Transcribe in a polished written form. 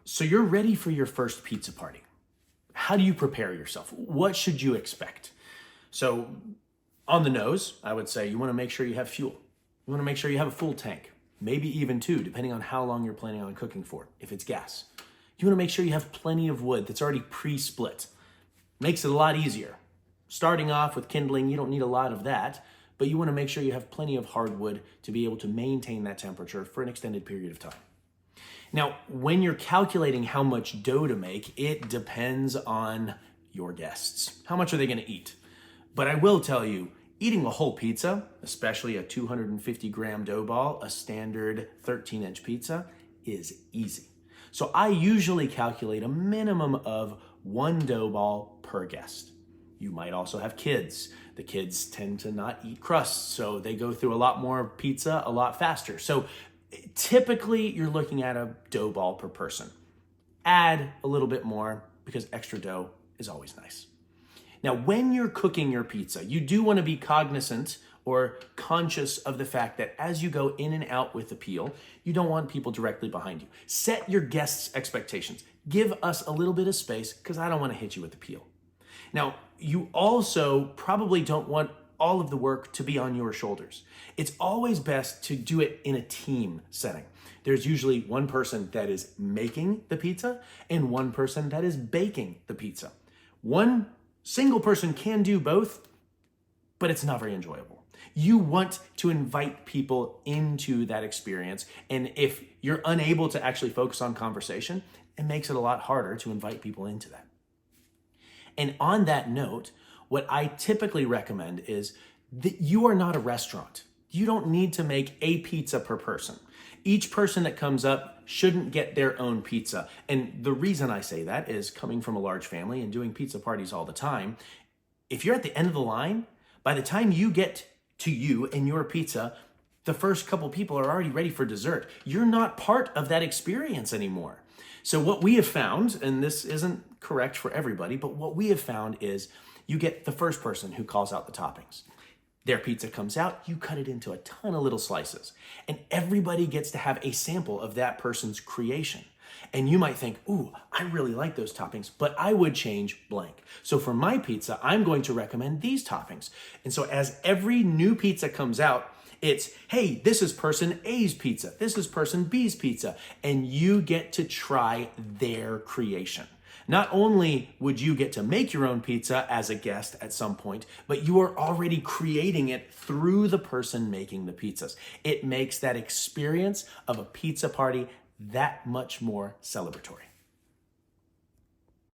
So you're ready for your first pizza party. How do you prepare yourself? What should you expect? So on the nose, I would say you want to make sure you have fuel. You want to make sure you have a full tank, maybe even two, depending on how long you're planning on cooking for, if it's gas. You want to make sure you have plenty of wood that's already pre-split. Makes it a lot easier. Starting off with kindling, you don't need a lot of that, but you want to make sure you have plenty of hardwood to be able to maintain that temperature for an extended period of time. Now, when you're calculating how much dough to make, it depends on your guests. How much are they going to eat? But I will tell you, eating a whole pizza, especially a 250 gram dough ball, a standard 13-inch pizza, is easy. So I usually calculate a minimum of one dough ball per guest. You might also have kids. The kids tend to not eat crusts, so they go through a lot more pizza a lot faster. So typically you're looking at a dough ball per person. Add a little bit more because extra dough is always nice. Now, when you're cooking your pizza, you do want to be cognizant or conscious of the fact that as you go in and out with the peel, you don't want people directly behind you. Set your guests' expectations. Give us a little bit of space because I don't want to hit you with the peel. Now, you also probably don't want all of the work to be on your shoulders. It's always best to do it in a team setting. There's usually one person that is making the pizza and one person that is baking the pizza. One single person can do both, but it's not very enjoyable. You want to invite people into that experience, and if you're unable to actually focus on conversation, it makes it a lot harder to invite people into that. And on that note, what I typically recommend is that you are not a restaurant. You don't need to make a pizza per person. Each person that comes up shouldn't get their own pizza. And the reason I say that is coming from a large family and doing pizza parties all the time. If you're at the end of the line, by the time you get to you and your pizza, the first couple people are already ready for dessert. You're not part of that experience anymore. So what we have found, and this isn't correct for everybody, but what we have found is you get the first person who calls out the toppings. Their pizza comes out, you cut it into a ton of little slices, and everybody gets to have a sample of that person's creation. And you might think, ooh, I really like those toppings, but I would change blank. So for my pizza, I'm going to recommend these toppings. And so as every new pizza comes out, it's, hey, this is person A's pizza, this is person B's pizza, and you get to try their creation. Not only would you get to make your own pizza as a guest at some point, but you are already creating it through the person making the pizzas. It makes that experience of a pizza party that much more celebratory.